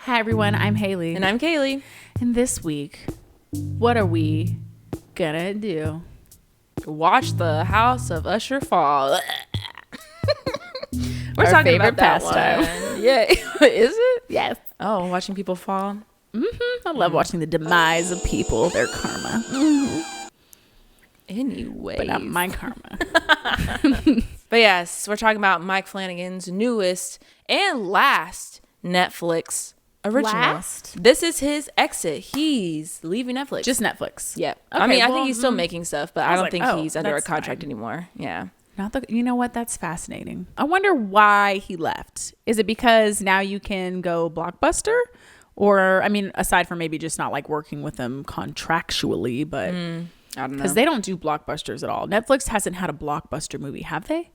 Hi everyone, I'm Hayley. And I'm Kayli. And this week, what are we gonna do? Watch the House of Usher fall. We're Our talking favorite about that pastime. one. Yeah, is it? Yes. Oh, watching people fall. I love watching the demise of people, their karma. Anyway, But not my karma. But yes, we're talking about Mike Flanagan's newest and last Netflix original. Last? This is his exit. He's leaving Netflix. Just Netflix. Yep. Okay, I mean, I well, think he's still making stuff, but I was don't like, think oh, he's under a that's contract fine. anymore. Yeah. You know what? That's fascinating. I wonder why he left. Is it because now you can go Blockbuster? Or, I mean, aside from maybe just not like working with them contractually, but I don't know. because they don't do blockbusters at all. Netflix hasn't had a blockbuster movie, have they?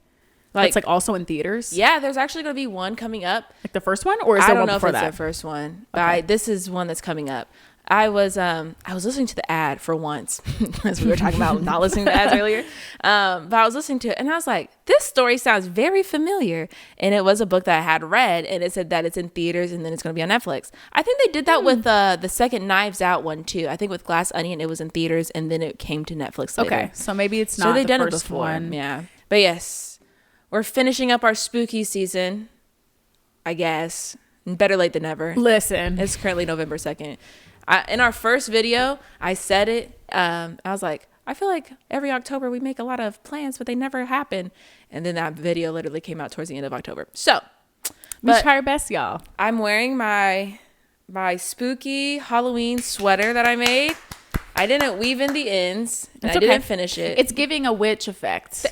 Like, It's like also in theaters. yeah, there's actually going to be one coming up. Like the first one, or is I there don't one know if before it's that? the first one, but Okay. this is one that's coming up. I was listening to the ad for once, as we were talking about not listening to ads earlier. But I was listening to it and I was like, this story sounds very familiar. And it was a book that I had read, and it said that it's in theaters and then it's going to be on Netflix. I think they did that with the second Knives Out one too. I think with Glass Onion, it was in theaters and then it came to Netflix later. Okay, so maybe it's not So they've the done it first before. one. Yeah. But yes, we're finishing up our spooky season, I guess. Better late than never. Listen, It's currently November 2nd. In our first video, I said it. I was like, I feel like every October we make a lot of plans, but they never happen. And then that video literally came out towards the end of October. So, we but try our best, y'all. I'm wearing my spooky Halloween sweater that I made. I didn't weave in the ends, and It's I didn't okay. finish it. It's giving a witch effect.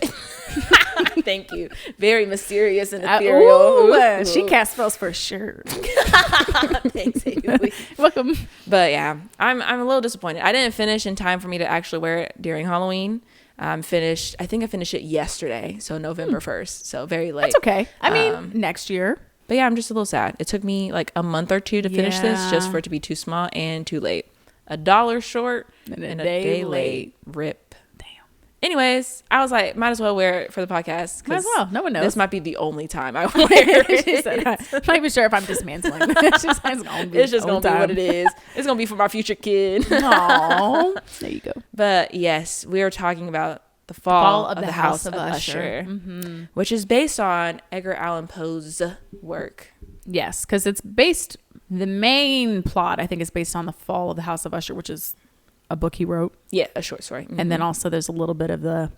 Thank you. Very mysterious and ethereal. Ooh, she casts spells for sure. Thanks, Haley. Welcome. But yeah, I'm a little disappointed. I didn't finish in time for me to actually wear it during Halloween. I think I finished it yesterday, so November 1st. So very late. It's okay. I mean, next year. But yeah, I'm just a little sad. It took me like a month or two to finish this, just Yeah. for it to be too small and too late. $1 short And a a day day late. Rip. Damn. Anyways, I was like, might as well wear it for the podcast. Might as 'cause well. No one knows. This might be the only time I wear it. She said, I'm not even sure if I'm dismantling. It's just gonna be It's just going to be what it is. It's going to be for my future kid. Aww. There you go. But yes, we are talking about the fall of the House of Usher, which is based on Edgar Allan Poe's work. Yes, because it's based, the main plot, I think, is based on the fall of the House of Usher, which is a book he wrote. Yeah, a short story. And then also there's a little bit of A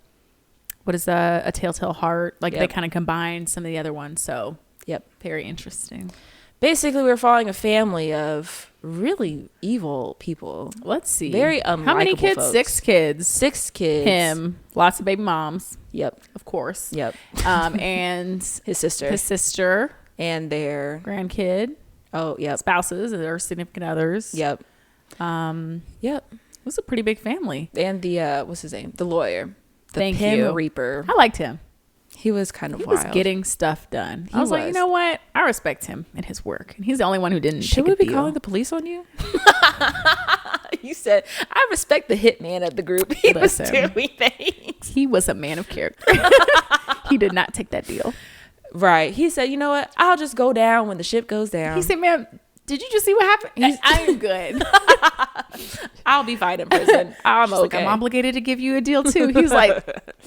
Telltale Heart. Like, Yep. they kind of combine some of the other ones. So, Yep. very interesting. Basically, we're following a family of really evil people. Let's see. Very How many unlikable kids? folks. 6 kids. 6 kids. Him. Lots of baby moms, Yep. of course. Yep. And His sister. his sister, And their... grandkid, Oh, yep. spouses, or significant others. Yep. It Yep. was a pretty big family. And the, what's his name? The lawyer. The Thank Pim you. Reaper. I liked him. He was kind of He wild. was getting stuff done. He I was like, you was. know what? I respect him and his work. And he's the only one who didn't Should take we a be deal. calling the police on you? You said, I respect the hitman of the group. He was Listen. doing things. He was a man of character. He did not take that deal. Right. He said, you know what? I'll just go down when the ship goes down. He said, man, did you just see what happened? I'm good. I'll be fine in prison. I'm She's okay. like, I'm obligated to give you a deal too. He's like,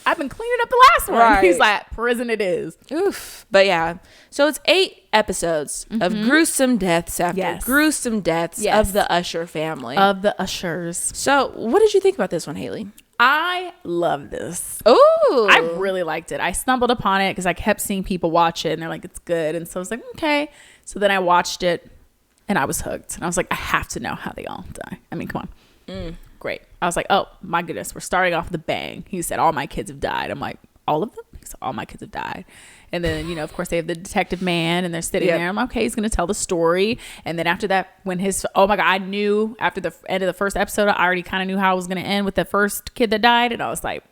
I've been cleaning up the last one. Right. He's like, prison it is. Oof. But yeah. So it's 8 episodes of gruesome deaths after Yes. gruesome deaths Yes. of the Usher family. Of the Ushers. So what did you think about this one, Haley? I love this. Oh, I really liked it. I stumbled upon it because I kept seeing people watch it and they're like, it's good. And so I was like, okay. So then I watched it and I was hooked. And I was like, I have to know how they all die. I mean, come on. Great. I was like, oh my goodness, we're starting off with a bang. He said, all my kids have died. I'm like, all of them? He said, all my kids have died. And then, of course, they have the detective man and they're sitting there. I'm like, okay, he's going to tell the story. And then after that, when oh my God, I knew after the end of the first episode, I already kind of knew how it was going to end with the first kid that died. And I was like,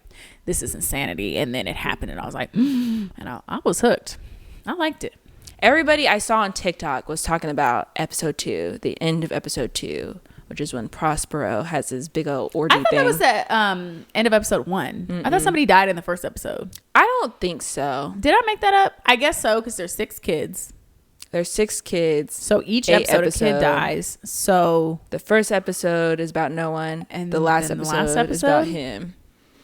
this is insanity. And then it happened. And I was like, and I was hooked. I liked it. Everybody I saw on TikTok was talking about episode 2, the end of episode 2, which is when Prospero has his big old orgy I thought thing. that was the end of episode 1. I thought somebody died in the first episode. I don't think so. Did I make that up? I guess so, because there's 6 kids. There's 6 kids. So each episode a kid dies. So the first episode is about no one, and the last episode is about him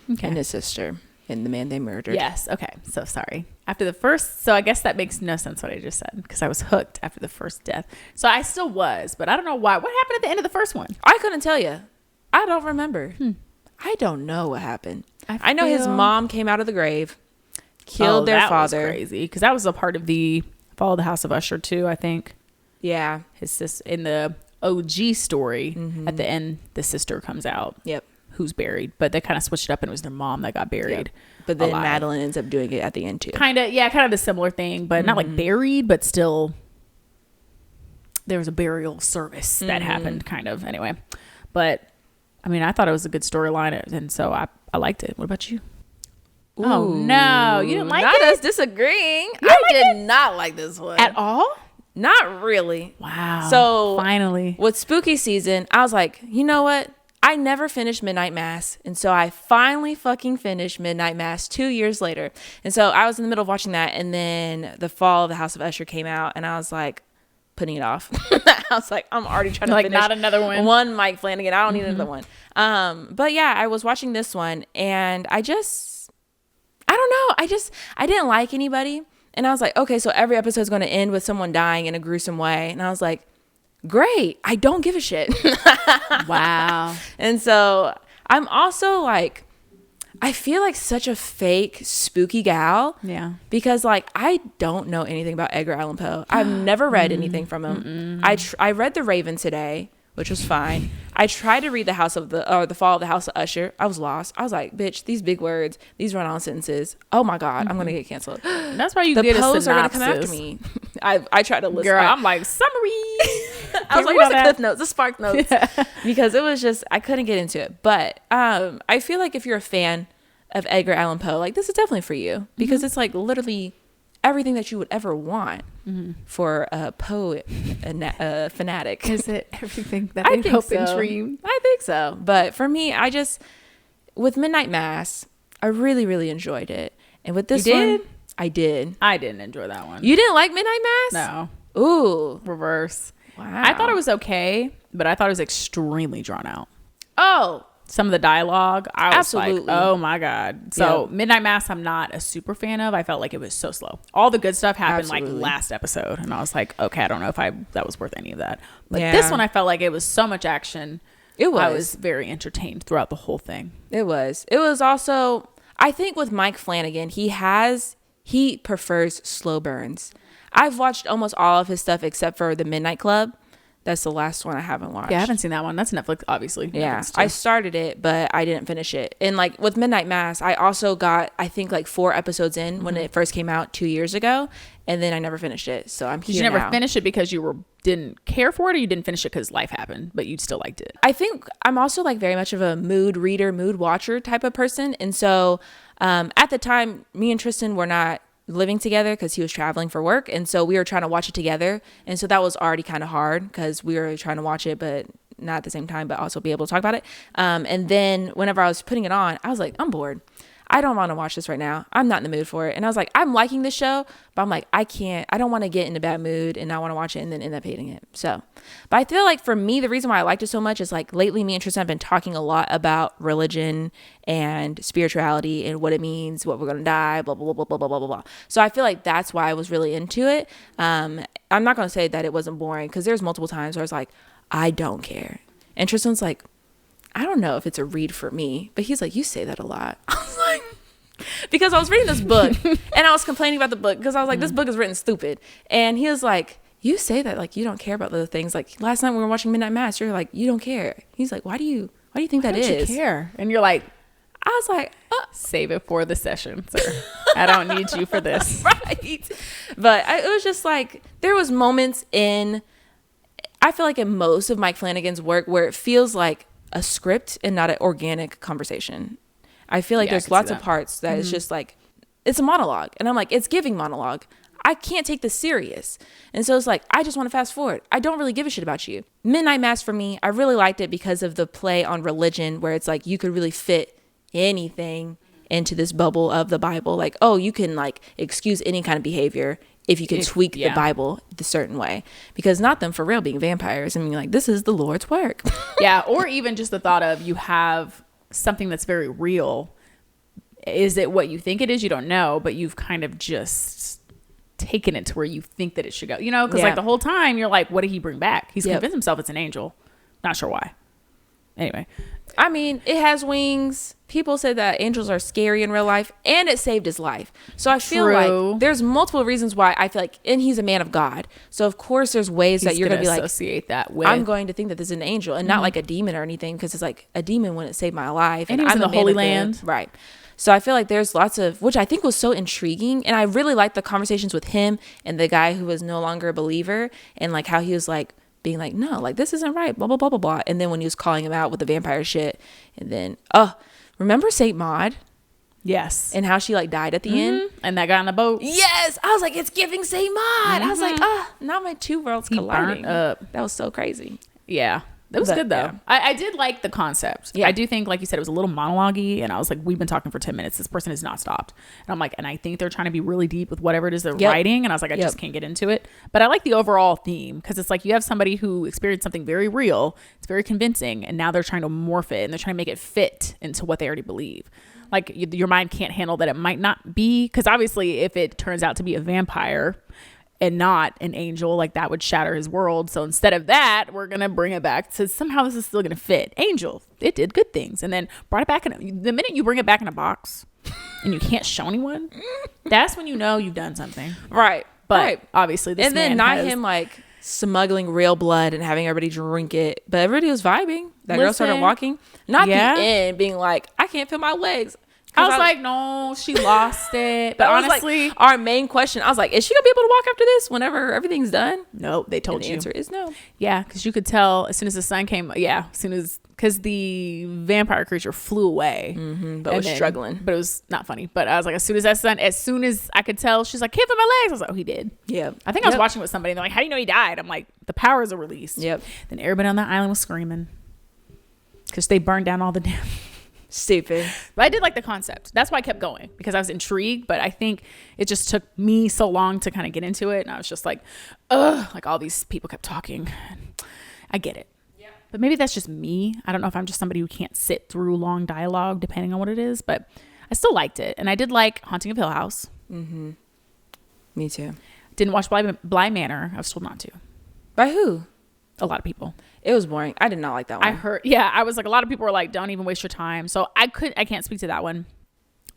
and his sister and the man they murdered. Yes. Okay. So sorry. After the first, so I guess that makes no sense what I just said, because I was hooked after the first death. So I still was, but I don't know why. What happened at the end of the first one? I couldn't tell you. I don't remember. I don't know what happened. I know his mom came out of the grave, killed their father. Was crazy, because that was a part of the Fall of the House of Usher too, I think. Yeah. His sister in the OG story, at the end, the sister comes out. Yep. Who's buried, but they kind of switched it up, and it was their mom that got buried. Yep. But then Madeline ends up doing it at the end too. Kind of the similar thing, but not like buried, but still there was a burial service that happened, kind of, anyway. But I mean, I thought it was a good storyline, and so I liked it. What about you? Ooh, oh no, you didn't like it? Not us disagreeing. I did not like this one at all. Not really. Wow. So finally, with spooky season, I was like, you know what? I never finished Midnight Mass. And so I finally fucking finished Midnight Mass 2 years later. And so I was in the middle of watching that. And then the Fall of the House of Usher came out. And I was like, putting it off. I was like, I'm already trying to finish not another one. Mike Flanagan. I don't need another one. But yeah, I was watching this one. And I don't know. I didn't like anybody. And I was like, okay, so every episode is going to end with someone dying in a gruesome way. And I was like, great. I don't give a shit. Wow. And so I'm also like, I feel like such a fake spooky gal. Yeah. Because like, I don't know anything about Edgar Allan Poe. I've never read anything from him. I read The Raven today, which was fine. I tried to read the Fall of the House of Usher. I was lost. I was like, bitch, these big words, these run-on sentences. Oh my God, I'm gonna get canceled. That's why you the get Poes a are gonna come after me. I tried to listen. Girl, I'm like, summary. I was like, where's the cliff notes, the spark notes? Yeah. Because it was just, I couldn't get into it. But I feel like if you're a fan of Edgar Allan Poe, like this is definitely for you, because it's like literally everything that you would ever want for a poet, a fanatic. Is it everything that I hope and dream? I think so. But for me, with Midnight Mass, I really, really enjoyed it. And with this one, I did. I didn't enjoy that one. You didn't like Midnight Mass? No. Ooh. Reverse. Wow. I thought it was okay, but I thought it was extremely drawn out. Oh. Some of the dialogue, I was like, oh my God. So Yep. Midnight Mass, I'm not a super fan of. I felt like it was so slow. All the good stuff happened like last episode. And I was like, okay, I don't know if that was worth any of that. But this one, I felt like it was so much action. It was. I was very entertained throughout the whole thing. It was. It was also, I think with Mike Flanagan, he prefers slow burns. I've watched almost all of his stuff except for The Midnight Club. That's the last one I haven't watched. Yeah, I haven't seen that one. That's Netflix, obviously. Yeah, Netflix I started it, but I didn't finish it. And like with Midnight Mass, I also got, I think like 4 episodes in when it first came out 2 years ago. And then I never finished it. So I'm here now. Did you never finish it because you didn't care for it, or you didn't finish it because life happened, but you still liked it? I think I'm also like very much of a mood reader, mood watcher type of person. And so at the time, me and Tristan were not living together because he was traveling for work, and so we were trying to watch it together, and so that was already kind of hard because we were trying to watch it but not at the same time, but also be able to talk about it. And then whenever I was putting it on, I was like, I'm bored. I don't want to watch this right now. I'm not in the mood for it. And I was like, I'm liking this show, but I'm like, I don't want to get in a bad mood and not want to watch it and then end up hating it. So, but I feel like for me, the reason why I liked it so much is like lately me and Tristan have been talking a lot about religion and spirituality and what it means, what we're going to die, blah, blah, blah, blah, blah, blah, blah, blah. So I feel like that's why I was really into it. I'm not going to say that it wasn't boring, because there's multiple times where I was like, I don't care. And Tristan's like, I don't know if it's a read for me, but he's like, you say that a lot. I was like, because I was reading this book and I was complaining about the book because I was like, this book is written stupid. And he was like, you say that like you don't care about the things. Like last night when we were watching Midnight Mass, you're like, you don't care. He's like, why do you think that is? You care? And you're like, I was like, save it for the session, sir. I don't need you for this. Right. But it was just like, there was moments I feel like in most of Mike Flanagan's work where it feels like a script and not an organic conversation. I feel like there's lots of parts that it's just like, it's a monologue. And I'm like, it's giving monologue. I can't take this serious. And so it's like, I just want to fast forward. I don't really give a shit about you. Midnight Mass for me, I really liked it because of the play on religion, where it's like you could really fit anything into this bubble of the Bible. Like, oh, you can like excuse any kind of behavior if you can tweak the Bible the certain way, because not them for real being vampires. I mean, like, this is the Lord's work. Yeah. Or even just the thought of you have something that's very real. Is it what you think it is? You don't know, but you've kind of just taken it to where you think that it should go, you know? Because like the whole time you're like, what did he bring back? He's convinced himself it's an angel. Not sure why. Anyway. I mean, it has wings. People said that angels are scary in real life, and it saved his life. So I feel like there's multiple reasons why I feel like, and he's a man of God. So of course there's ways that you're going to be like, associate that with, I'm going to think that this is an angel and not like a demon or anything. Cause it's like a demon wouldn't save my life. And I'm in the Holy Land. Right. So I feel like there's lots of, which I think was so intriguing. And I really liked the conversations with him and the guy who was no longer a believer, and like how he was like, being like, no, like this isn't right, blah, blah, blah, blah, blah. And then when he was calling him out with the vampire shit, and then, remember Saint Maud? Yes. And how she like died at the end? And that guy on the boat? Yes. I was like, it's giving Saint Maud. I was like, not my two worlds colliding. That was so crazy. Yeah. That was good though. Yeah. I did like the concept. Yeah. I do think, like you said, it was a little monologue-y, and I was like, we've been talking for 10 minutes. This person has not stopped. And I'm like, and I think they're trying to be really deep with whatever it is they're writing. And I was like, I just can't get into it. But I like the overall theme, because it's like you have somebody who experienced something very real. It's very convincing. And now they're trying to morph it, and they're trying to make it fit into what they already believe. Like your mind can't handle that it might not be, because obviously if it turns out to be a vampire and not an angel, like that would shatter his world. So instead of that, we're gonna bring it back to somehow this is still gonna fit. Angel, it did good things, and then brought it back in. The minute you bring it back in a box and you can't show anyone, that's when you know you've done something. Right. But obviously this, and then not him like smuggling real blood and having everybody drink it, but everybody was vibing. That girl started walking. Not the end being like, I can't feel my legs. I was like, no, she lost it. But honestly, like our main question, I was like, is she gonna be able to walk after this whenever everything's done? No, they told you. The answer is no. Yeah, because you could tell as soon as the sun came. Yeah, as soon as, because the vampire creature flew away, but was struggling. But it was not funny. But I was like, as soon as I could tell, she's like, can't feel my legs. I was like, oh, he did. Yeah. I think I was watching with somebody, and they're like, how do you know he died? I'm like, the powers are released. Yep. Then everybody on the island was screaming because they burned down all the damn. Stupid. But I did like the concept. That's why I kept going, because I was intrigued, but I think it just took me so long to kind of get into it, and I was just like, ugh, like all these people kept talking. I get it. Yeah. But maybe that's just me. I don't know if I'm just somebody who can't sit through long dialogue depending on what it is, but I still liked it. And I did like Haunting of Hill House. Me too. Didn't watch Bly Manor. I was told not to. By who? A lot of people. It was boring. I did not like that one. I heard, I was like, a lot of people were like, don't even waste your time. So I can't speak to that one,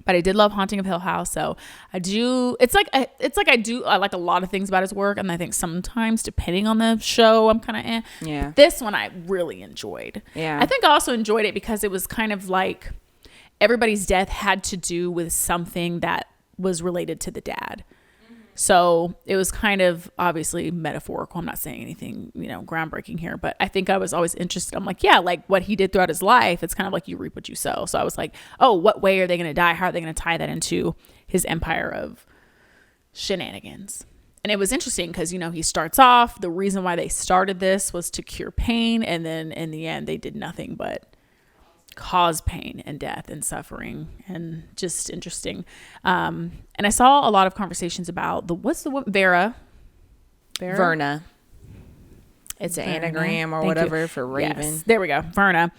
but I did love Haunting of Hill House. So I do, I like a lot of things about his work. And I think sometimes depending on the show, I'm kind of Yeah. But this one I really enjoyed. Yeah. I think I also enjoyed it because it was kind of like everybody's death had to do with something that was related to the dad. So it was kind of obviously metaphorical. I'm not saying anything, groundbreaking here, but I think I was always interested. I'm like, yeah, like what he did throughout his life, it's kind of like you reap what you sow. So I was like, oh, what way are they going to die? How are they going to tie that into his empire of shenanigans? And it was interesting because, he starts off, the reason why they started this was to cure pain. And then in the end, they did nothing but cause pain and death and suffering, and just interesting. And I saw a lot of conversations about Verna. It's an anagram or whatever for Raven. Yes, there we go. Verna.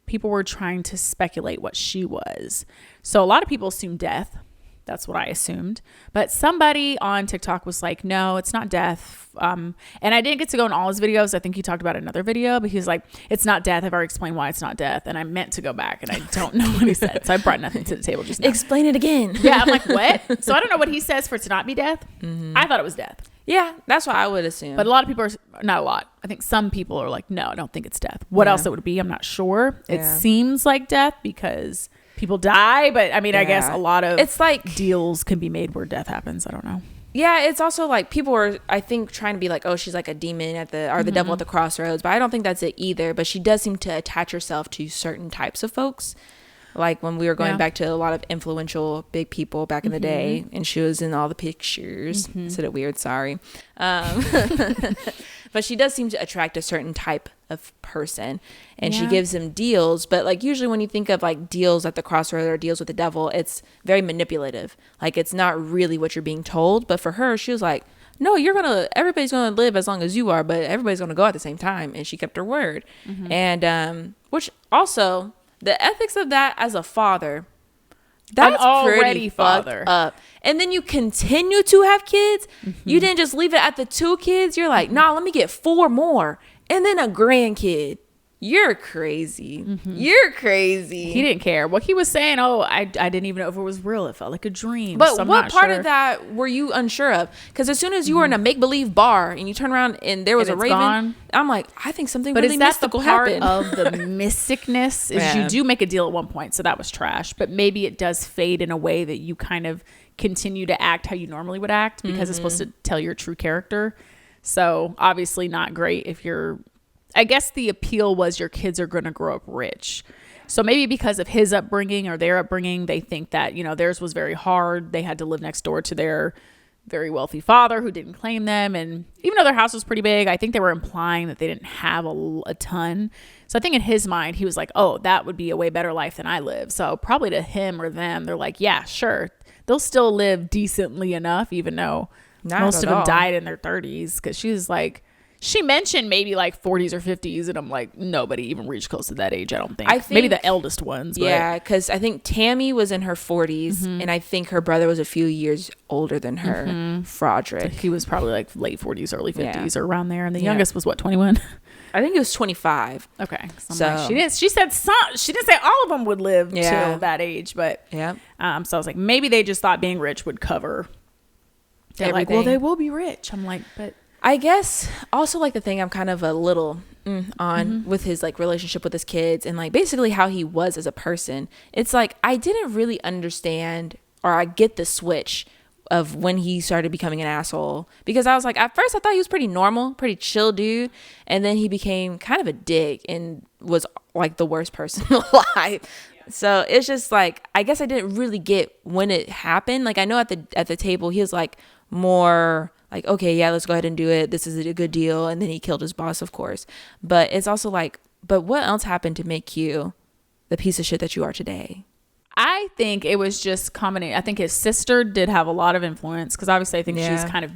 People were trying to speculate what she was. So a lot of people assumed death. That's what I assumed. But somebody on TikTok was like, no, it's not death. And I didn't get to go in all his videos. I think he talked about another video, but he was like, it's not death. I've already explained why it's not death. And I meant to go back, and I don't know what he said. So I brought nothing to the table just now. Explain it again. Yeah, I'm like, what? So I don't know what he says for it to not be death. I thought it was death. Yeah, that's what I would assume. But a lot of people are, not a lot. I think some people are like, no, I don't think it's death. What else it would be, I'm not sure. It seems like death because people die, but I mean, I guess a lot of deals can be made where death happens. I don't know. Yeah, it's also like people were, I think, trying to be like, oh, she's like a demon or the devil at the crossroads, but I don't think that's it either. But she does seem to attach herself to certain types of folks. like when we were going back to a lot of influential big people back in the day, and she was in all the pictures. Said it weird, sorry. But she does seem to attract a certain type of person, and she gives him deals. But like usually when you think of like deals at the crossroad or deals with the devil, it's very manipulative. Like it's not really what you're being told. But for her, she was like, no, everybody's gonna live as long as you are, but everybody's gonna go at the same time. And she kept her word. And which also, the ethics of that as a father, that's pretty fucked up. And then you continue to have kids. You didn't just leave it at the 2 kids. You're like, nah, let me get 4 more and then a grandkid. You're crazy. You're crazy. He didn't care. What he was saying, I didn't even know if it was real. It felt like a dream. But so what part of that were you unsure of? Because as soon as you were in a make-believe bar and you turn around and there was a raven, gone. I'm like, I think something really mystical happened. But is that the part of the mysticness is you do make a deal at one point, so that was trash. But maybe it does fade in a way that you kind of continue to act how you normally would act because it's supposed to tell your true character. So obviously not great if you're... I guess the appeal was your kids are going to grow up rich. So maybe because of his upbringing or their upbringing, they think that, theirs was very hard. They had to live next door to their very wealthy father who didn't claim them. And even though their house was pretty big, I think they were implying that they didn't have a ton. So I think in his mind, he was like, oh, that would be a way better life than I live. So probably to him or them, they're like, yeah, sure. They'll still live decently enough, even though most of them died in their 30s. Because she was like... She mentioned maybe like 40s or 50s, and I'm like, nobody even reached close to that age, I don't think. Maybe the eldest ones. Yeah, because I think Tammy was in her 40s, and I think her brother was a few years older than her, Frederick. So he was probably like late 40s, early 50s, or around there. And the youngest was what, 21? I think it was 25. Okay. So like, she said she didn't say all of them would live till that age, but so I was like, maybe they just thought being rich would cover. They're like, well, they will be rich. I'm like, but... I guess also like the thing I'm kind of a little on with his like relationship with his kids and like basically how he was as a person. It's like I didn't really understand or I get the switch of when he started becoming an asshole, because I was like, at first I thought he was pretty normal, pretty chill dude, and then he became kind of a dick and was like the worst person alive. So it's just like, I guess I didn't really get when it happened. Like I know at the table he was like more like, okay, yeah, let's go ahead and do it. This is a good deal. And then he killed his boss, of course. But it's also like, but what else happened to make you the piece of shit that you are today? I think it was just combination. I think his sister did have a lot of influence because obviously I think she's kind of,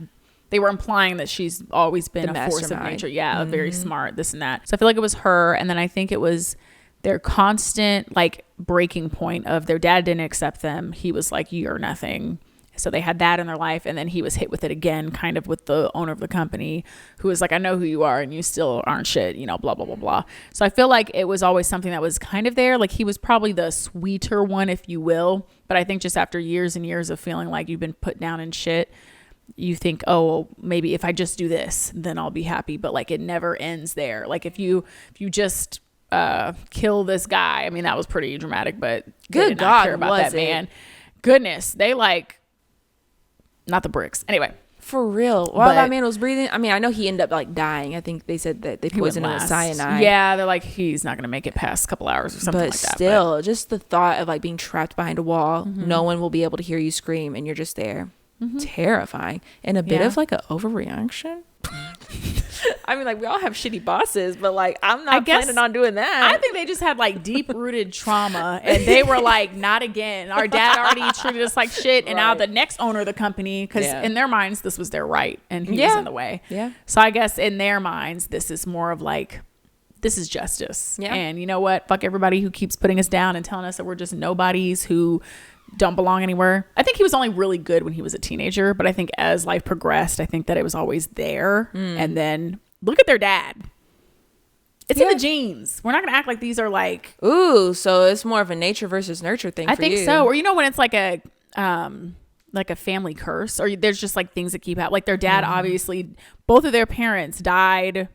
they were implying that she's always been a force of nature. Yeah, very smart, this and that. So I feel like it was her. And then I think it was their constant like breaking point of their dad didn't accept them. He was like, you're nothing. So they had that in their life. And then he was hit with it again, kind of with the owner of the company who was like, I know who you are and you still aren't shit, blah, blah, blah, blah. So I feel like it was always something that was kind of there. Like he was probably the sweeter one, if you will. But I think just after years and years of feeling like you've been put down in shit, you think, oh, well, maybe if I just do this, then I'll be happy. But like it never ends there. Like if you just kill this guy, I mean, that was pretty dramatic, but good God, care about that man. Goodness, they like, not the bricks. Anyway. For real. While that man was breathing, I mean, I know he ended up like dying. I think they said that they poisoned him with cyanide. Yeah, they're like, he's not going to make it past a couple hours or something like that. But still, just the thought of like being trapped behind a wall, no one will be able to hear you scream and you're just there. Terrifying. And a bit of like an overreaction. I mean, like we all have shitty bosses, but like I'm not planning on doing that. I think they just had like deep rooted trauma and they were like, not again. Our dad already treated us like shit, and now the next owner of the company, because in their minds this was their right and he was in the way. So I guess in their minds this is more of like, this is justice. And you know what, fuck everybody who keeps putting us down and telling us that we're just nobodies who don't belong anywhere. I think he was only really good when he was a teenager, but I think as life progressed, I think that it was always there. And then look at their dad. It's in the genes. We're not going to act like these are like, ooh, so it's more of a nature versus nurture thing. I think so. Or when it's like a family curse, or there's just like things that keep out. Like their dad, obviously, both of their parents died,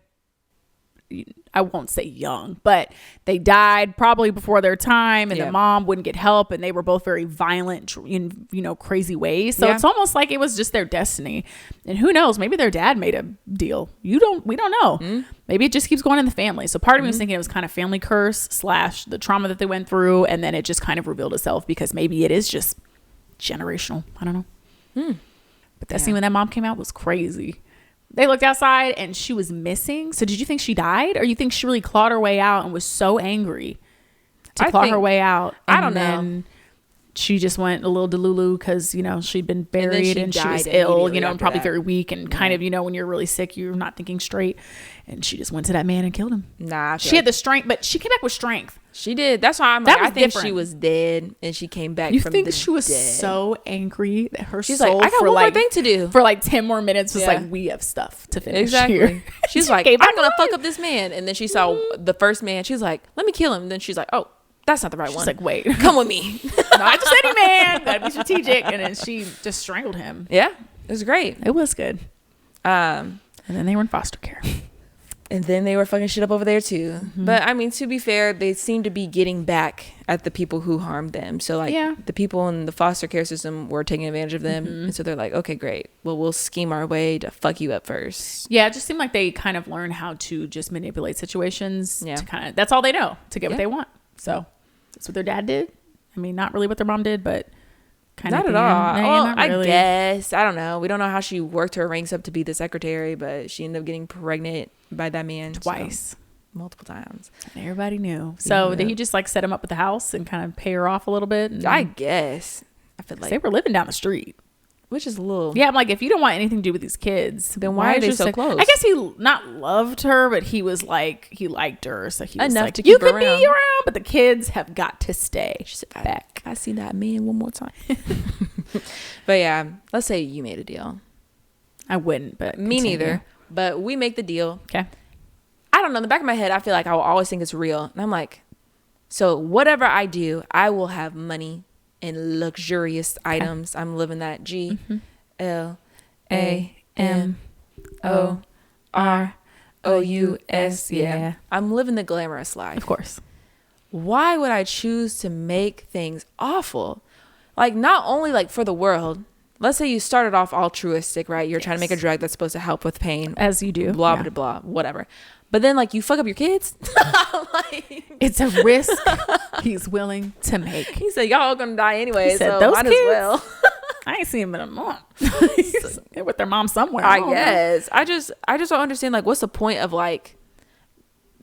I won't say young, but they died probably before their time, and the mom wouldn't get help, and they were both very violent in, crazy ways. So it's almost like it was just their destiny. And who knows, maybe their dad made a deal. We don't know. Maybe it just keeps going in the family. So part of me was thinking it was kind of family curse / the trauma that they went through, and then it just kind of revealed itself because maybe it is just generational. I don't know. But that scene when that mom came out was crazy. They looked outside and she was missing. So did you think she died, or you think she really clawed her way out and was so angry to claw her way out? I don't know. She just went a little delulu because, she'd been buried and she was ill, and probably very weak and kind of, when you're really sick, you're not thinking straight. And she just went to that man and killed him. Nah, she had the strength, but she came back with strength. She did. That's why I'm like, I think she was dead and she came back from the dead. You think she was so angry that her She's soul like, I got one more thing to do. For like 10 more minutes was like, we have stuff to finish here. She's like, I'm going to fuck up this man. And then she saw the first man. She's like, let me kill him. And then she's like, oh, that's not the right one. She's like, wait. Come with me. Not just any man. Gotta be strategic. And then she just strangled him. Yeah. It was great. It was good. And then they were in foster care. And then they were fucking shit up over there too. But I mean, to be fair, they seem to be getting back at the people who harmed them. So like the people in the foster care system were taking advantage of them. And so they're like, okay, great. Well, we'll scheme our way to fuck you up first. Yeah, it just seemed like they kind of learned how to just manipulate situations. To kind of, that's all they know to get what they want. So that's what their dad did. I mean, not really what their mom did, but kind of. Not at all. Well, I guess. I don't know. We don't know how she worked her ranks up to be the secretary, but she ended up getting pregnant by that man twice, multiple times, and everybody knew. So did he just like set him up with the house and kind of pay her off a little bit? And I guess. I feel like they were living down the street, which is a little. Yeah, I'm like, if you don't want anything to do with these kids, then why are they so close? I guess he not loved her, but he was like, he liked her, so he was enough like, to keep you her could around. be around, but the kids have got to stay. She said, back. I see that man one more time. But yeah, let's say you made a deal. I wouldn't, but me neither. But we make the deal. Okay. I don't know. In the back of my head, I feel like I will always think it's real. And I'm like, so whatever I do, I will have money and luxurious items. I'm living that GLAMOROUS. Yeah. I'm living the glamorous life. Of course. Why would I choose to make things awful? Like, not only like for the world. Let's say you started off altruistic, right? You're trying to make a drug that's supposed to help with pain. As you do. Blah, blah, blah, whatever. But then, like, you fuck up your kids. Like, it's a risk he's willing to make. He said, y'all gonna die anyway, he said, so those might kids, as well. I ain't seen them in a month. They're with their mom somewhere. I guess. I just don't understand, like, what's the point of, like,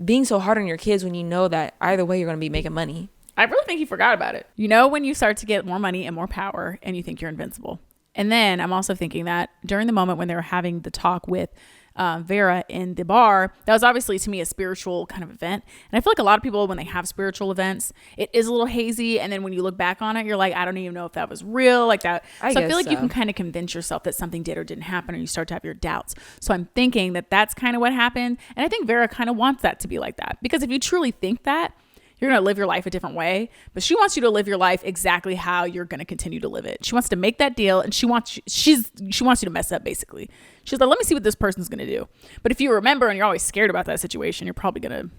being so hard on your kids when you know that either way you're gonna be making money? I really think you forgot about it. You know, when you start to get more money and more power and you think you're invincible. And then I'm also thinking that during the moment when they were having the talk with Vera in the bar, that was obviously to me a spiritual kind of event. And I feel like a lot of people, when they have spiritual events, it is a little hazy. And then when you look back on it, you're like, I don't even know if that was real, like that. I feel like you can kind of convince yourself that something did or didn't happen, or you start to have your doubts. So I'm thinking that that's kind of what happened. And I think Vera kind of wants that to be like that, because if you truly think that, you're going to live your life a different way, but she wants you to live your life exactly how you're going to continue to live it. She wants to make that deal, and she wants you to mess up, basically. She's like, let me see what this person's going to do. But if you remember and you're always scared about that situation, you're probably going to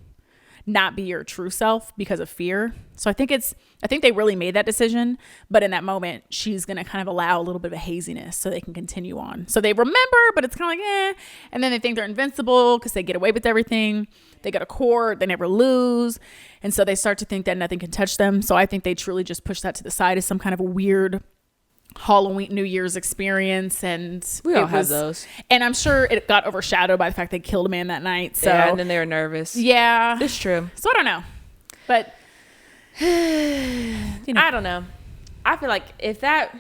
not be your true self because of fear. So I think they really made that decision, but in that moment, she's going to kind of allow a little bit of a haziness so they can continue on. So they remember, but it's kind of like, and then they think they're invincible because they get away with everything. They go to court, they never lose. And so they start to think that nothing can touch them. So I think they truly just push that to the side as some kind of a weird Halloween, New Year's experience. And we all have those. And I'm sure it got overshadowed by the fact they killed a man that night. So yeah, and then they were nervous. Yeah. It's true. So I don't know. But I don't know. I feel like if that,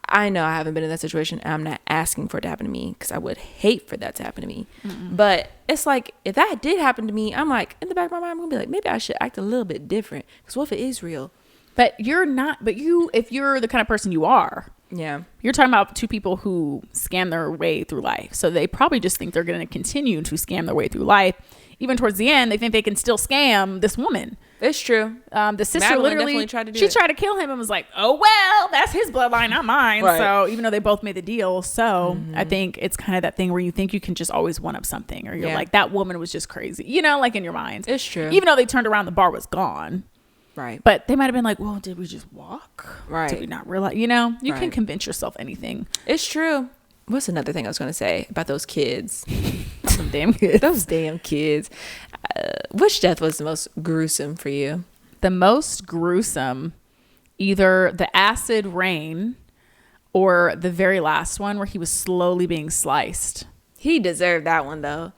I know I haven't been in that situation, and I'm not asking for it to happen to me because I would hate for that to happen to me. But it's like, if that did happen to me, I'm like, in the back of my mind, I'm gonna be like, maybe I should act a little bit different, because what if it is real? But you're not. But if you're the kind of person you are, yeah, you're talking about two people who scam their way through life. So they probably just think they're going to continue to scam their way through life. Even towards the end, they think they can still scam this woman. It's true. The sister Madeline literally definitely tried to do she it. tried to kill him and was like, oh well, that's his bloodline, not mine. Right. So even though they both made the deal, so I think it's kind of that thing where you think you can just always one up something, or you're like, that woman was just crazy, you know, like in your mind. It's true. Even though they turned around, the bar was gone. Right. But they might have been like, well, did we just walk? Right. Did we not realize? You know, you can convince yourself anything. It's true. What's another thing I was going to say about those kids? Some damn kids. Those damn kids. Which death was the most gruesome for you? The most gruesome, either the acid rain or the very last one where he was slowly being sliced. He deserved that one, though.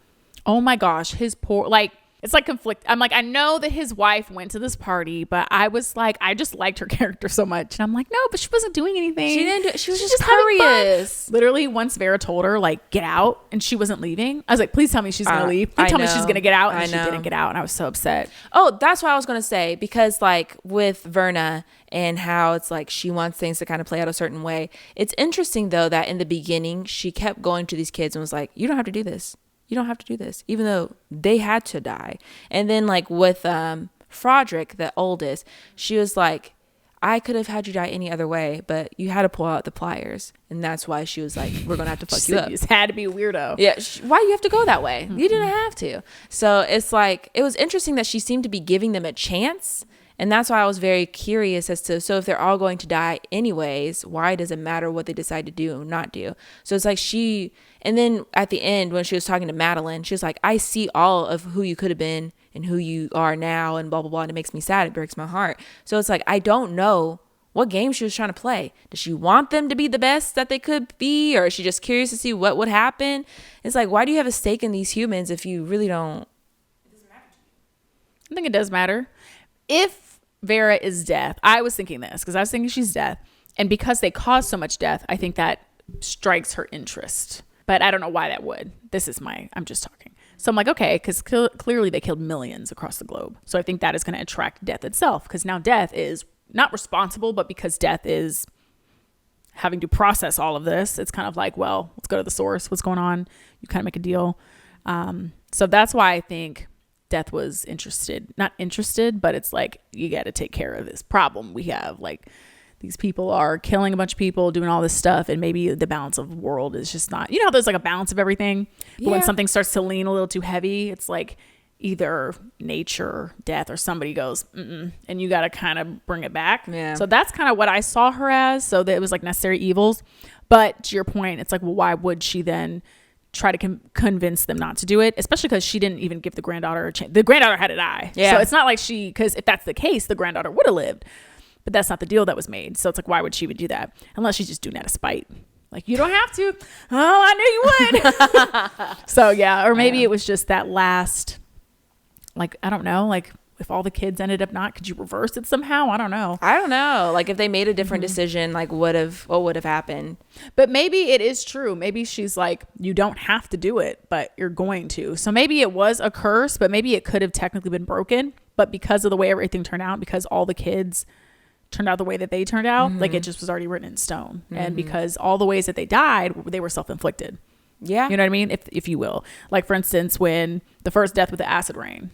Oh my gosh, his poor, like, it's like conflict. I'm like, I know that his wife went to this party, but I was like, I just liked her character so much. And I'm like, no, but she wasn't doing anything. She didn't do it. She was just having fun. curious. Literally, once Vera told her, like, get out, and she wasn't leaving, I was like, please tell me she's going to leave. Please tell me she's going to get out. And she didn't get out. And I was so upset. Oh, that's what I was going to say. Because, like, with Verna and how it's like she wants things to kind of play out a certain way. It's interesting, though, that in the beginning, she kept going to these kids and was like, you don't have to do this. You don't have to do this, even though they had to die. And then like with Froderick, the oldest, she was like, I could have had you die any other way, but you had to pull out the pliers. And that's why she was like, we're going to have to fuck you up. You just had to be a weirdo. Yeah. Why you have to go that way? Mm-hmm. You didn't have to. So it's like, it was interesting that she seemed to be giving them a chance. And that's why I was very curious as to, so if they're all going to die anyways, why does it matter what they decide to do or not do? So it's like and then at the end when she was talking to Madeline, she was like, I see all of who you could have been and who you are now and blah, blah, blah. And it makes me sad. It breaks my heart. So it's like, I don't know what game she was trying to play. Does she want them to be the best that they could be? Or is she just curious to see what would happen? It's like, why do you have a stake in these humans if you really don't? It doesn't matter to you. I think it does matter. If Vera is death, I was thinking this because I was thinking she's death. And because they caused so much death, I think that strikes her interest. But I don't know why that would. I'm just talking. So I'm like, okay, because clearly they killed millions across the globe. So I think that is going to attract death itself, because now death is not responsible, but because death is having to process all of this, it's kind of like, well, let's go to the source. What's going on? You kind of make a deal. So that's why I think death was not interested, but it's like, you got to take care of this problem we have. Like, these people are killing a bunch of people, doing all this stuff, and maybe the balance of the world is just not, you know, there's like a balance of everything. But when something starts to lean a little too heavy, it's like either nature, death, or somebody goes, and you got to kind of bring it back. Yeah. So that's kind of what I saw her as. So that it was like necessary evils. But to your point, it's like, well, why would she then try to convince them not to do it? Especially because she didn't even give the granddaughter a chance. The granddaughter had to die. Yeah. So it's not like because if that's the case, the granddaughter would have lived. But that's not the deal that was made. So it's like, why would she would do that? Unless she's just doing that to spite. Like, you don't have to. Oh, I knew you would. So yeah. Or maybe it was just that last, like, I don't know, like if all the kids ended up not, could you reverse it somehow? I don't know. Like if they made a different decision, like what would have happened? But maybe it is true. Maybe she's like, you don't have to do it, but you're going to. So maybe it was a curse, but maybe it could have technically been broken. But because of the way everything turned out, because all the kids turned out the way that they turned out, like it just was already written in stone. And because all the ways that they died, they were self-inflicted. Yeah. You know what I mean? If you will. Like, for instance, when the first death with the acid rain,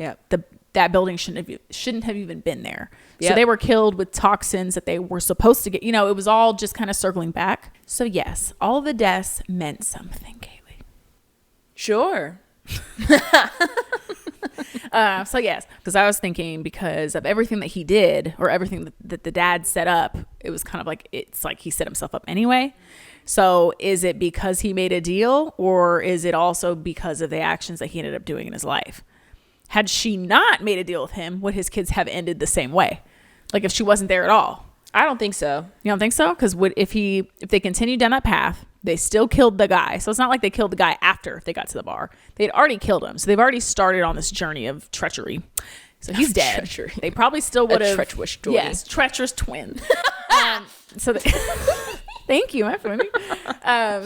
that building shouldn't have even been there. Yep. So they were killed with toxins that they were supposed to get. You know, it was all just kind of circling back. So yes, all the deaths meant something, Kayli. Sure. So yes, because I was thinking, because of everything that he did, or everything that the dad set up, it was kind of like, it's like he set himself up anyway. So is it because he made a deal, or is it also because of the actions that he ended up doing in his life? Had she not made a deal with him, would his kids have ended the same way? Like if she wasn't there at all? I don't think so. You don't think so? Because if they continued down that path, they still killed the guy. So it's not like they killed the guy after they got to the bar. They'd already killed him. So they've already started on this journey of treachery. So he's dead. Treachery. They probably still would have. Treacherous twin. Yes, treacherous twin. Thank you, my friend.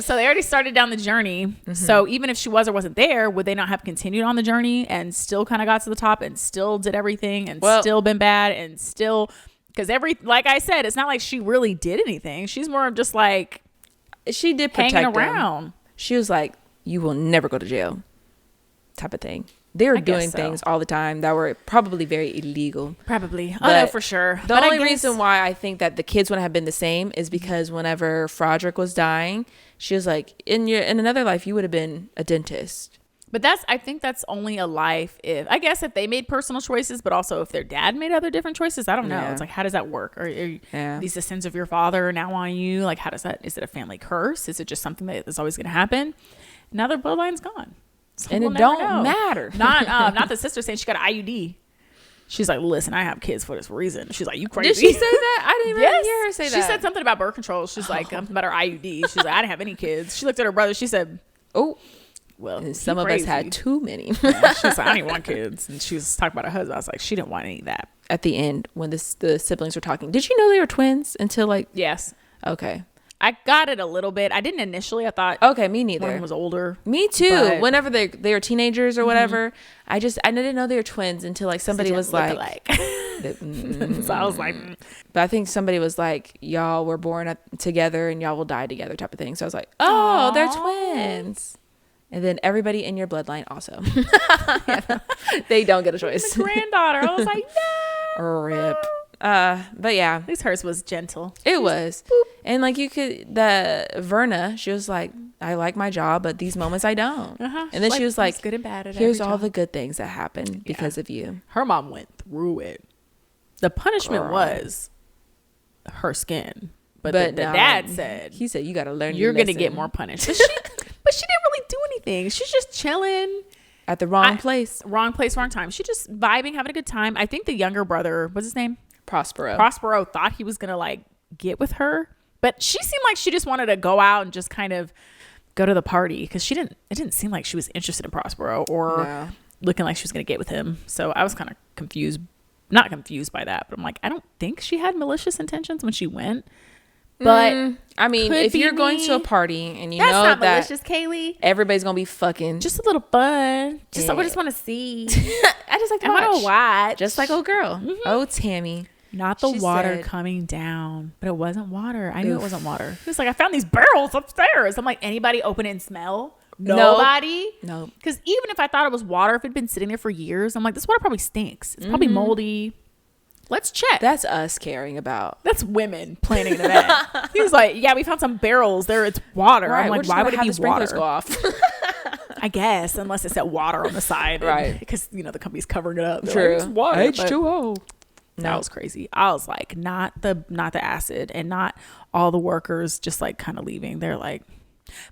So they already started down the journey. Mm-hmm. So even if she was or wasn't there, would they not have continued on the journey and still kind of got to the top and still did everything and still been bad and still... Because like I said, it's not like she really did anything. She's more of just like, she did protect hanging around. She was like, you will never go to jail type of thing. they were doing things all the time that were probably very illegal. Probably. But oh, no, for sure. The only reason why I think that the kids wouldn't have been the same is because whenever Froderick was dying, she was like, in another life, you would have been a dentist. But I think that's only a life if they made personal choices, but also if their dad made other different choices. I don't know. It's like, how does that work? Are these the sins of your father now on you? Like, how does that, is it a family curse? Is it just something that is always going to happen? Now their bloodline's gone. So and it don't matter. Not the sister saying she got an IUD. She's like, listen, I have kids for this reason. She's like, you crazy. Did she say that? I didn't even hear her say that. She said something about birth control. She's like, something about her IUD. She's like, I didn't have any kids. She looked at her brother. She said, oh. Well, and some of us had too many. Yeah, she was like, I didn't want kids. And she was talking about her husband. I was like, she didn't want any of that. At the end, when the siblings were talking, did you know they were twins until like... Yes. Okay. I got it a little bit. I didn't initially. I thought... Okay, me neither. One was older. Me too. But whenever they were teenagers or whatever, I didn't know they were twins until like somebody was like... So I was like... But I think somebody was like, y'all were born together and y'all will die together type of thing. So I was like, oh, they're twins. And then everybody in your bloodline also. They don't get a choice. The granddaughter. I was like, no. Rip. But yeah. At least hers was gentle. It was. And like Verna, she was like, I like my job, but these moments I don't. And then she was like, good and bad here's all the good things that happened because of you. Her mom went through it. The punishment was her skin. But the dad said, he said, you got to learn you're going to get more punished. But she didn't really do anything. She's just chilling at the wrong place, wrong time. She just vibing, having a good time. I think the younger brother, what's his name? Prospero thought he was going to like get with her, but she seemed like she just wanted to go out and just kind of go to the party because it didn't seem like she was interested in Prospero or looking like she was going to get with him. So I was kind of not confused by that, but I'm like, I don't think she had malicious intentions when she went. But I mean, if you're going to a party and you know not that malicious, Kayli, everybody's gonna be fucking, just a little fun. I just want to see. I just like to watch. Watch. Just like old girl. Oh, Tammy. Not the water coming down, but it wasn't water. I knew it wasn't water. He was like, I found these barrels upstairs. I'm like, anybody open it and smell? Nobody. No. Because even if I thought it was water, if it'd been sitting there for years, I'm like, this water probably stinks. It's probably moldy. Let's check. That's us caring about. That's women planning an event. He was like, yeah, we found some barrels there. It's water. Right, I'm like, why would it be water? Go off. I guess, unless it said water on the side. Right. Because, the company's covering it up. They're true. Like, it's water. H2O. That was crazy. I was like, not the acid and not all the workers just like kind of leaving. They're like,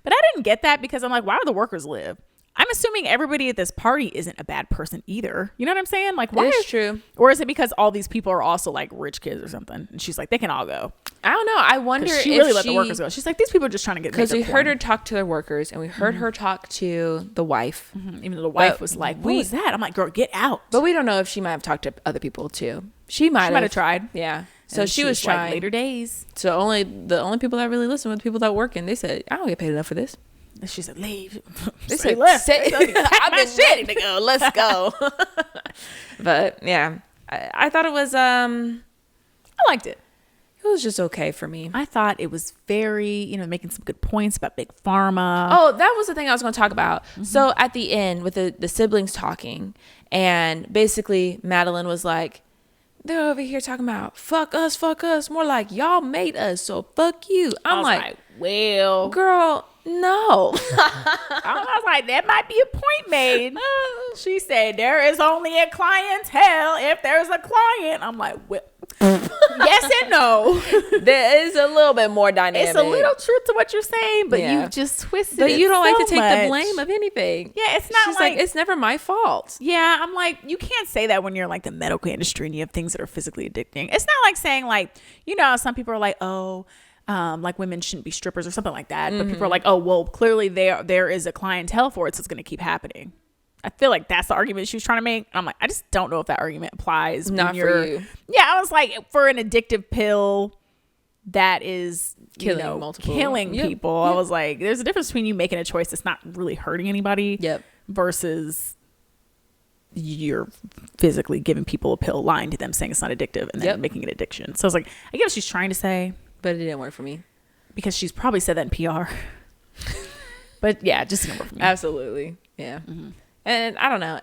but I didn't get that because I'm like, why do the workers live? I'm assuming everybody at this party isn't a bad person either. You know what I'm saying? Like, why? It's true. Or is it because all these people are also like rich kids or something? And she's like, they can all go. I don't know. I wonder if she really let the workers go. She's like, these people are just trying to get. Because we heard her talk to the workers and we heard her talk to the wife. Even though the wife was like, what was that? I'm like, girl, get out. But we don't know if she might have talked to other people too. She might have tried. Yeah. So she was trying. Like, later days. So the only people that really listen were the people that work and they said, I don't get paid enough for this. And she said, leave. They said, left. I've been ready to go. Let's go. But yeah, I thought it was, I liked it. It was just okay for me. I thought it was very, making some good points about Big Pharma. Oh, that was the thing I was going to talk about. So at the end with the siblings talking and basically Madeline was like, they're over here talking about fuck us. More like y'all made us. So fuck you. I'm like, well, girl, no. I was like, that might be a point made. She said, there is only a clientele if there's a client. I'm like, well, yes and no. There is a little bit more dynamic. It's a little truth to what you're saying, but you just twisted it. But you don't like to so take much. the blame of anything. Yeah, it's not. She's like, it's never my fault. Yeah, I'm like, you can't say that when you're like the medical industry and you have things that are physically addicting. It's not like saying like, some people are like, like women shouldn't be strippers or something like that. But people are like, oh, well, clearly there is a clientele for it, so it's going to keep happening. I feel like that's the argument she was trying to make. I'm like, I just don't know if that argument applies. Not for you. Yeah, I was like, for an addictive pill that is killing people. Yep. I was like, there's a difference between you making a choice that's not really hurting anybody. Yep. Versus you're physically giving people a pill, lying to them, saying it's not addictive, and then making it addiction. So I was like, I get what she's trying to say. But it didn't work for me. Because she's probably said that in PR. But yeah, it just didn't work for me. Absolutely. Yeah. And I don't know.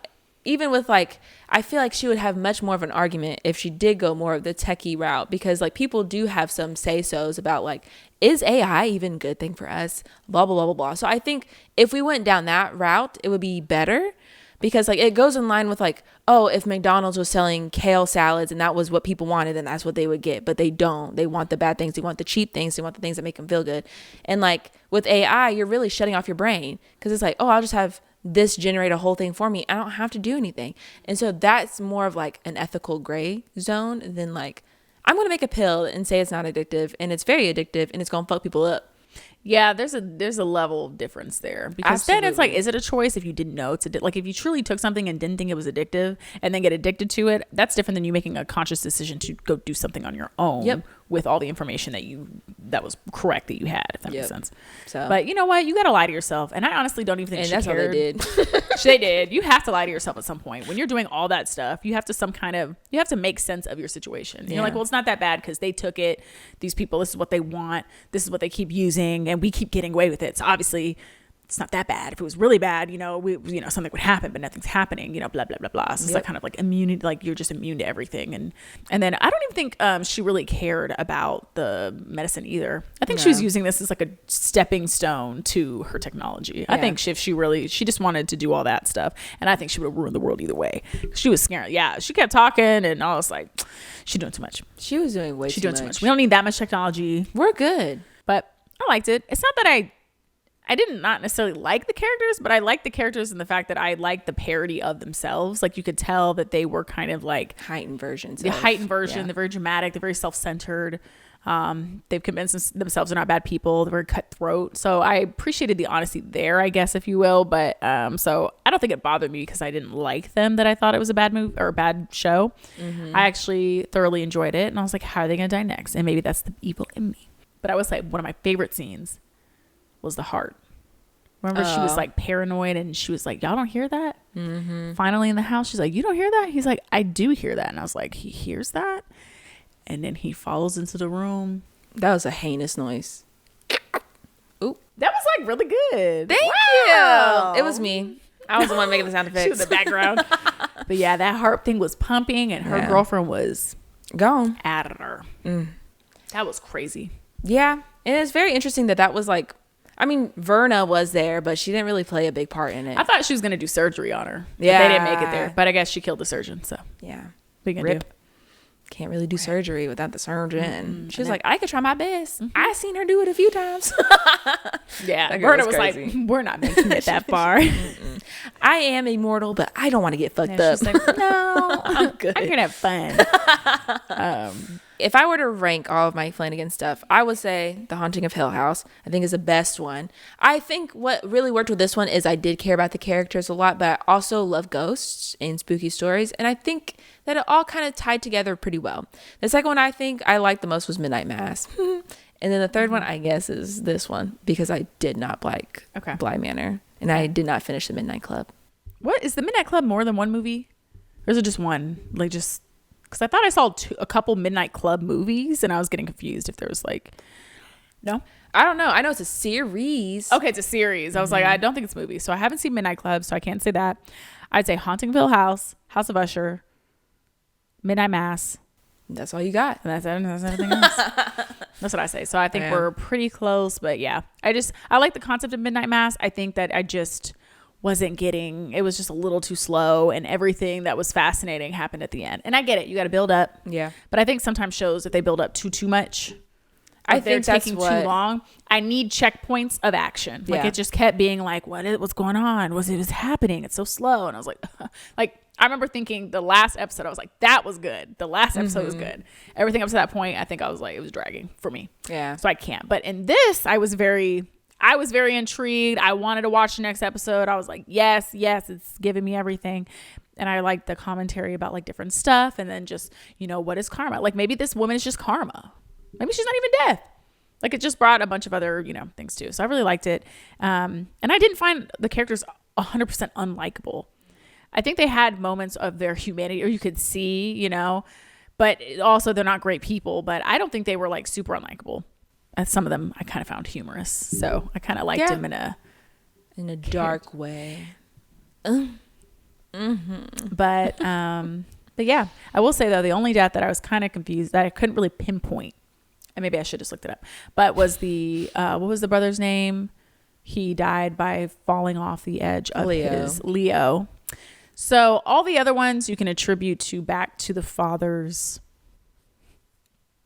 even with like, I feel like she would have much more of an argument if she did go more of the techie route, because like people do have some say-sos about like, is AI even a good thing for us? Blah, blah, blah, blah, blah. So I think if we went down that route, it would be better, because like it goes in line with like, oh, if McDonald's was selling kale salads and that was what people wanted, then that's what they would get. But they don't. They want the bad things. They want the cheap things. They want the things that make them feel good. And like with AI, you're really shutting off your brain, because it's like, oh, I'll just have this generate a whole thing for me. I don't have to do anything. And so that's more of like an ethical gray zone than like, I'm going to make a pill and say it's not addictive, and it's very addictive, and it's going to fuck people up. Yeah, there's a level of difference there, because then it's like, is it a choice if you didn't know it's like if you truly took something and didn't think it was addictive and then get addicted to it, that's different than you making a conscious decision to go do something on your own with all the information that was correct that you had, if that makes sense. So, but you know what? You got to lie to yourself, and I honestly don't even think she cared. What they did. They did. You have to lie to yourself at some point when you're doing all that stuff. You have to make sense of your situation. You're like, well, it's not that bad because they took it. These people, this is what they want. This is what they keep using, and we keep getting away with it. So obviously, it's not that bad. If it was really bad, something would happen, but nothing's happening, blah, blah, blah, blah. So it's like kind of like immunity, like you're just immune to everything. And then I don't even think she really cared about the medicine either. I think she was using this as like a stepping stone to her technology. Yeah. I think if she just wanted to do all that stuff. And I think she would have ruined the world either way. She was scared. Yeah. She kept talking, and I was like, she's doing too much. She was doing way too much. We don't need that much technology. We're good. But I liked it. It's not that I did not necessarily like the characters, but I liked the characters in the fact that I liked the parody of themselves. Like you could tell that they were kind of like heightened versions. They're very dramatic. They're very self-centered. They've convinced themselves they're not bad people. They're very cutthroat. So I appreciated the honesty there, I guess, if you will. But so I don't think it bothered me because I didn't like them, that I thought it was a bad movie or a bad show. Mm-hmm. I actually thoroughly enjoyed it. And I was like, how are they going to die next? And maybe that's the evil in me. But I was like, one of my favorite scenes was the heart. Remember, she was like paranoid, and she was like, y'all don't hear that? Mm-hmm. Finally in the house, she's like, you don't hear that? He's like, I do hear that. And I was like, he hears that? And then he follows into the room. That was a heinous noise. Ooh, that was like really good. Thank you. It was me. I was the one making the sound effects. She was in the background. But yeah, that heart thing was pumping, and her girlfriend was gone at her. That was crazy. Yeah. And it's very interesting that was like, I mean, Verna was there, but she didn't really play a big part in it. I thought she was going to do surgery on her. Yeah. But they didn't make it there. But I guess she killed the surgeon. So yeah. What are you going to do? Can't really do surgery without the surgeon. She was like, I could try my best. I seen her do it a few times. Yeah. Verna was like, we're not making it that far. I am immortal, but I don't want to get fucked up. She's like, no, I'm good. I'm going to have fun. If I were to rank all of Mike Flanagan stuff, I would say The Haunting of Hill House, I think, is the best one. I think what really worked with this one is I did care about the characters a lot, but I also love ghosts and spooky stories. And I think that it all kind of tied together pretty well. The second one I think I liked the most was Midnight Mass. And then the third one, I guess, is this one, because I did not like Bly Manor. And I did not finish The Midnight Club. What? Is The Midnight Club more than one movie? Or is it just one? Like just... Because I thought I saw a couple Midnight Club movies, and I was getting confused if there was like... No? I don't know. I know it's a series. Okay, it's a series. I was like, I don't think it's a movie. So I haven't seen Midnight Club, so I can't say that. I'd say Haunting of Hill House, House of Usher, Midnight Mass. That's all you got. And that's everything else. That's what I say. So I think we're pretty close, but yeah. I like the concept of Midnight Mass. I think that I just wasn't getting, it was just a little too slow, and everything that was fascinating happened at the end. And I get it. You got to build up. Yeah. But I think sometimes shows, if they build up too much, I think they're taking too long. I need checkpoints of action. Like it just kept being like, what's going on? It was happening. It's so slow. And I was like, I remember thinking the last episode, I was like, that was good. The last episode was good. Everything up to that point, I think I was like, it was dragging for me. Yeah. So I can't. But in this, I was very intrigued. I wanted to watch the next episode. I was like, yes, it's giving me everything. And I liked the commentary about like different stuff. And then just, what is karma? Like maybe this woman is just karma. Maybe she's not even dead. Like it just brought a bunch of other, things too. So I really liked it. And I didn't find the characters 100% unlikable. I think they had moments of their humanity, or you could see, but also they're not great people. But I don't think they were like super unlikable. Some of them I kind of found humorous. So I kind of liked them in a dark way. But yeah, I will say though, the only death that I was kind of confused, that I couldn't really pinpoint, and maybe I should just looked it up, but was the what was the brother's name? He died by falling off the edge of Leo. So all the other ones you can attribute back to the father's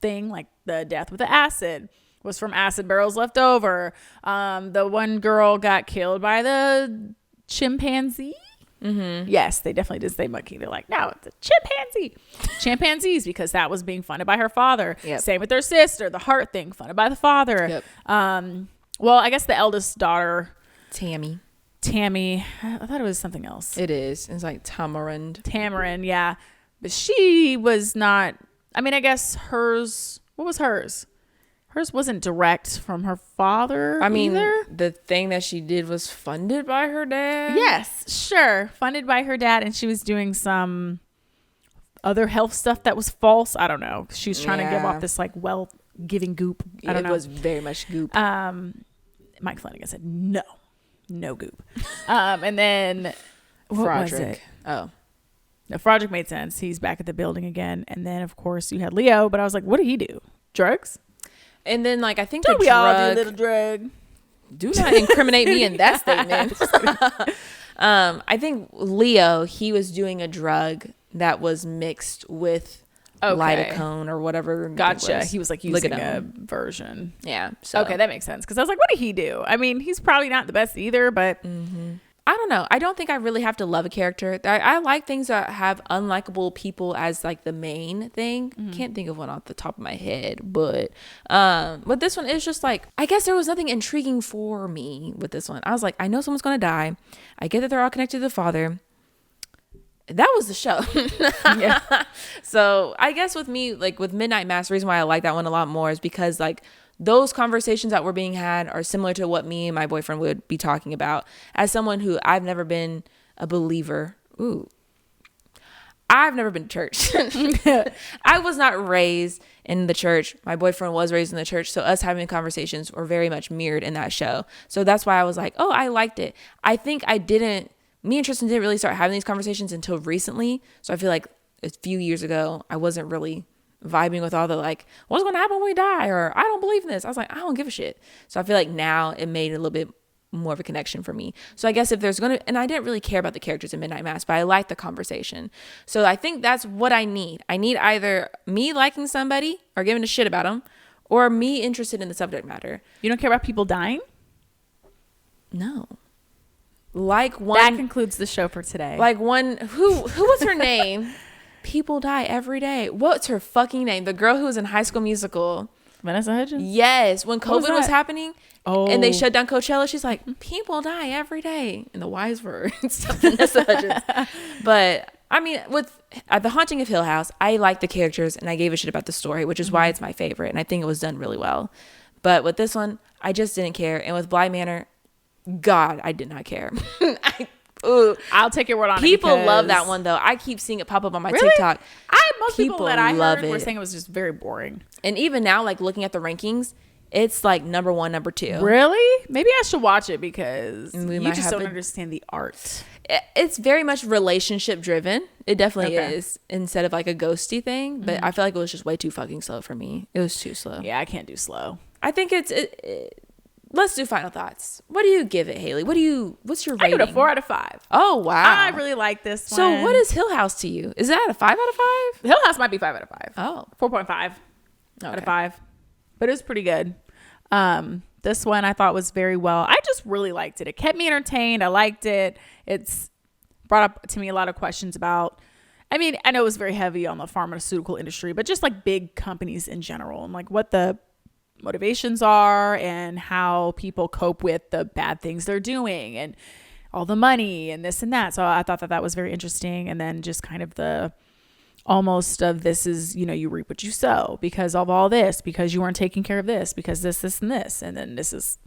thing, like the death with the acid was from acid barrels left over. The one girl got killed by the chimpanzee. Yes, they definitely did say monkey. They're like, no, it's a chimpanzee. Chimpanzees, because that was being funded by her father. Same with their sister, the heart thing, funded by the father. Well, I guess the eldest daughter, Tammy. I thought it was something else. It is. It's like Tamarind, yeah. But she was not, I mean, I guess hers, what was hers? Hers wasn't direct from her father. I mean, either. The thing that she did was funded by her dad. Yes, sure. Funded by her dad. And she was doing some other health stuff that was false. I don't know. She was trying to give off this like wealth giving goop. I don't know. It was very much goop. Mike Flanagan said, no goop. And then what was it? Oh. No, Froderick made sense. He's back at the building again. And then, of course, you had Leo. But I was like, what did he do? Drugs? And then, like, I think we all do a little drug? Do not incriminate me in that statement. I think Leo, he was doing a drug that was mixed with lidocaine or whatever. Gotcha. He was like using a version. Yeah. So. Okay, that makes sense. Because I was like, what did he do? I mean, he's probably not the best either, but... I don't know. I don't think I really have to love a character. I like things that have unlikable people as like the main thing. Can't think of one off the top of my head, but this one is just like, I guess there was nothing intriguing for me with this one. I was like, I know someone's gonna die. I get that they're all connected to the father. That was the show. So I guess with me, like with Midnight Mass, the reason why I like that one a lot more is because like those conversations that were being had are similar to what me and my boyfriend would be talking about. As someone who I've never been a believer. I've never been to church. I was not raised in the church. My boyfriend was raised in the church. So us having conversations were very much mirrored in that show. So that's why I was like, oh, I liked it. I think me and Tristan didn't really start having these conversations until recently. So I feel like a few years ago, I wasn't really vibing with all the like, what's going to happen when we die? Or I don't believe in this. I was like, I don't give a shit. So I feel like now it made a little bit more of a connection for me. So I guess if there's and I didn't really care about the characters in Midnight Mass, but I liked the conversation. So I think that's what I need. I need either me liking somebody or giving a shit about them, or me interested in the subject matter. You don't care about people dying? No. Like one. That concludes the show for today. Like one, who was her name? People die every day. What's her fucking name? The girl who was in High School Musical. Vanessa Hudgens? Yes. When COVID was happening and they shut down Coachella, she's like, people die every day. In the wise words of Vanessa Hudgens. But I mean, with The Haunting of Hill House, I liked the characters and I gave a shit about the story, which is why it's my favorite. And I think it was done really well. But with this one, I just didn't care. And with Bly Manor, God, I did not care. I'll take your word on it. People love that one though. I keep seeing it pop up on my TikTok. Most people that I heard were saying it was just very boring. And even now, like looking at the rankings, it's like number 1, number 2. Really? Maybe I should watch it because you just don't understand the art. It's very much relationship driven. It definitely is, instead of like a ghosty thing. But I feel like it was just way too fucking slow for me. It was too slow. Yeah, I can't do slow. I think let's do final thoughts. What do you give it, Hayley? What's your rating? I give it a 4 out of 5. Oh, wow. I really like this one. So what is Hill House to you? Is that a 5 out of 5? Hill House might be 5 out of 5. Oh. 4.5 out of 5. But it was pretty good. This one I thought was very well. I just really liked it. It kept me entertained. I liked it. It's brought up to me a lot of questions about, I mean, I know it was very heavy on the pharmaceutical industry, but just like big companies in general and like what the motivations are and how people cope with the bad things they're doing and all the money and this and that. So I thought that was very interesting. And then just kind of the almost of this is, you reap what you sow because of all this, because you weren't taking care of this, because this, and this. And then this is,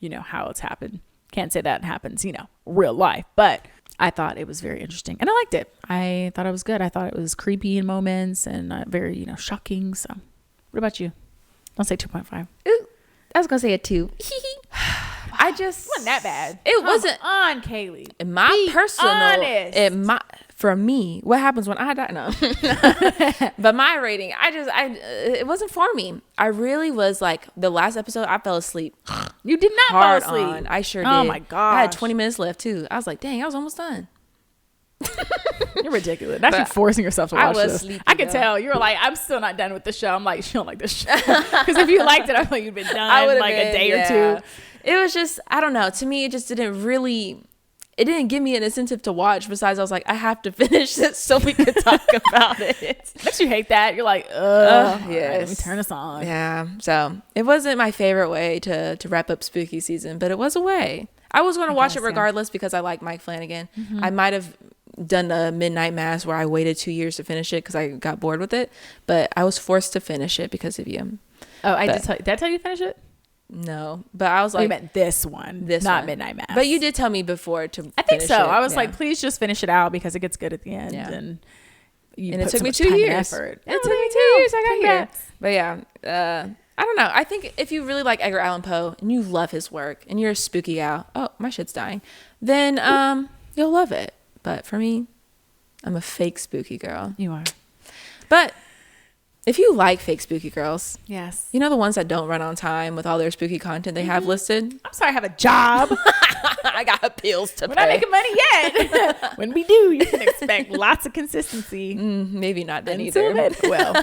how it's happened. Can't say that happens, real life, but I thought it was very interesting and I liked it. I thought it was good. I thought it was creepy in moments and very, shocking. So what about you? Don't say 2.5. Ooh, I was going to say a 2. wasn't that bad. It wasn't on Kayli. In my Be personal, honest. for me, what happens when I die? No, but my rating, it wasn't for me. I really was like, the last episode, I fell asleep. You did not fall asleep. I sure did. Oh my god! I had 20 minutes left too. I was like, dang, I was almost done. You're ridiculous. Not you forcing yourself to watch this. Sleepy, I could tell. You were like, I'm still not done with the show. I'm like, she don't like this show. Because if you liked it, I thought you'd been done like a day or two. It was just, I don't know. To me, it just didn't give me an incentive to watch. Besides, I was like, I have to finish this so we could talk about it. Makes you hate that. You're like, yes. Let me turn this on. Yeah. So it wasn't my favorite way to wrap up spooky season, but it was a way. I was going to watch it regardless because I like Mike Flanagan. I might have done a midnight mass where I waited 2 years to finish it because I got bored with it, but I was forced to finish it because of you. Oh, did I tell you to finish it? No, but I was like, you meant this one, not midnight mass. But you did tell me before to. I think so. I was like, please just finish it out because it gets good at the end. Yeah. And it took me 2 years. It took me 2 years. I got here. But yeah, I don't know. I think if you really like Edgar Allan Poe and you love his work and you're a spooky gal, oh, my shit's dying, then you'll love it. But for me, I'm a fake spooky girl. You are. But if you like fake spooky girls, yes, you know the ones that don't run on time with all their spooky content they have listed. I'm sorry, I have a job. I got bills to pay. We're not making money yet. When we do, you can expect lots of consistency. Maybe not then either. Well,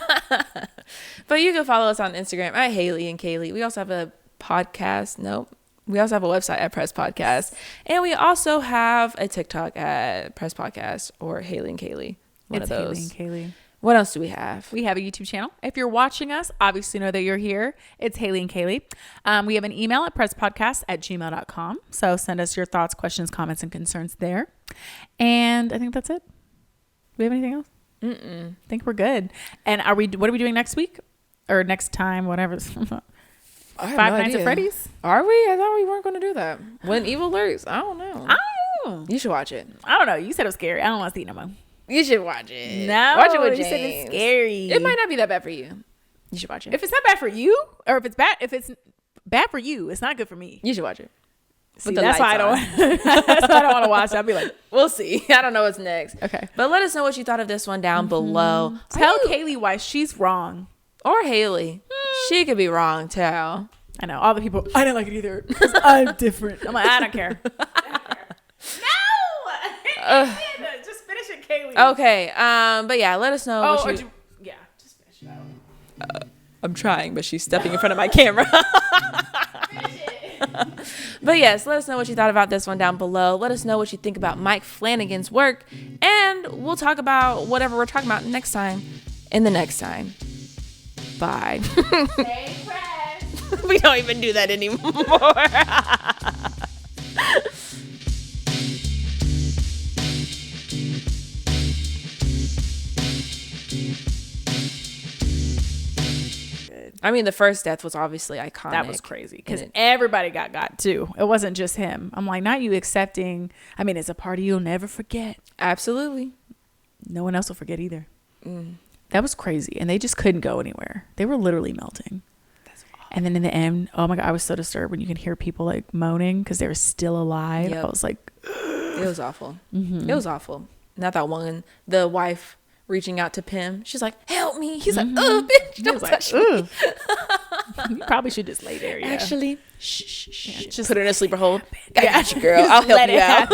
but you can follow us on Instagram at Hayley and Kayli. We also have a podcast. Nope. We also have a website at Press Podcast. And we also have a TikTok at Press Podcast or Hayley and Kayli. One of those. Hayley and Kayli. What else do we have? We have a YouTube channel. If you're watching us, obviously know that you're here. It's Hayley and Kayli. We have an email at presspodcast@gmail.com. So send us your thoughts, questions, comments, and concerns there. And I think that's it. Do we have anything else? I think we're good. And what are we doing next week? Or next time, whatever. Five Nights at Freddy's? Are we? I thought we weren't going to do that. When Evil Lurks? I don't know. You should watch it. I don't know. You said it was scary. I don't want to see it no more. You should watch it. No. Watch it with James. You said it's scary. It might not be that bad for you. You should watch it. If it's not bad for you, or if it's bad for you, it's not good for me. You should watch it. See, that's why I don't want to watch it. I'll be like, we'll see. I don't know what's next. Okay. But let us know what you thought of this one down below. Tell Kayli why she's wrong. Or Hayley. She could be wrong too. I know. All the people, I didn't like it either because I'm different. I'm like, I don't care. No! Just finish it, Kayli. Okay. But yeah, let us know. Just finish it out. I'm trying, but she's stepping in front of my camera. Finish it. But yes, let us know what you thought about this one down below. Let us know what you think about Mike Flanagan's work. And we'll talk about whatever we're talking about next time in the next time. Bye. Stay fresh. We don't even do that anymore. I mean, the first death was obviously iconic. That was crazy because everybody got too. It wasn't just him. I'm like, not you accepting. I mean, it's a party you'll never forget. Absolutely. No one else will forget either. That was crazy. And they just couldn't go anywhere. They were literally melting. That's awful. And then in the end, oh my God, I was so disturbed when you can hear people like moaning because they were still alive. Yep. I was like, it was awful. It was awful. Not that one, the wife reaching out to Pim. She's like, help me. He's like, oh, bitch, don't touch me. You probably should just lay there. Yeah. Actually, shh. Just put her in a sleeper hold. Got you, girl. I'll help you out.